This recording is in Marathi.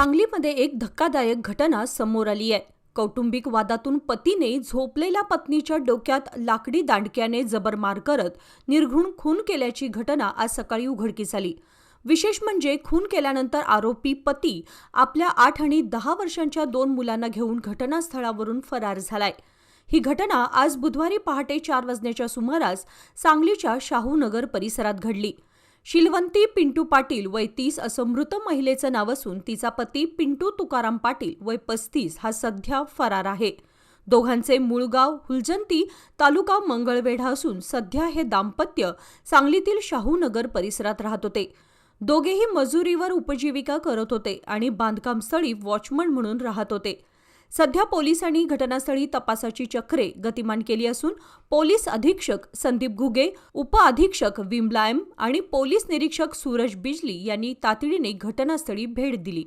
सांगलीमध्ये एक धक्कादायक घटना समोर आली आहे। कौटुंबिक वादातून पतीने झोपलेल्या पत्नीच्या डोक्यात लाकडी दांडक्याने जबर मार करत निर्घृण खून केल्याची घटना आज सकाळी उघडकीस आली। विशेष म्हणजे खून केल्यानंतर आरोपी पती आपल्या 8 आणि 10 वर्षांच्या 2 मुलांना घेऊन घटनास्थळावरून फरार झालाय। ही घटना आज बुधवारी पहाटे 4 वाजण्याच्या सुमारास सांगलीच्या शाहूनगर परिसरात घडली। शिलवंती पिंटू पाटील वय 30 असं मृत महिलेचं नाव असून तिचा पती पिंटू तुकाराम पाटील वय 35 हा सध्या फरार आहे। दोघांचे मूळ गाव हुलजंती तालुका मंगळवेढा असून सध्या हे दाम्पत्य सांगलीतील शाहूनगर परिसरात राहत होते। दोघेही मजुरीवर उपजीविका करत होते आणि बांधकामस्थळी वॉचमन म्हणून राहत होते। सध्या पोलिसांनी घटनास्थळी तपासाची चक्रे गतिमान केली असून पोलीस अधीक्षक संदीप घुगे, उपअधीक्षक विमला एम आणि पोलीस निरीक्षक सूरज बिजली यांनी तातडीने घटनास्थळी भेट दिली।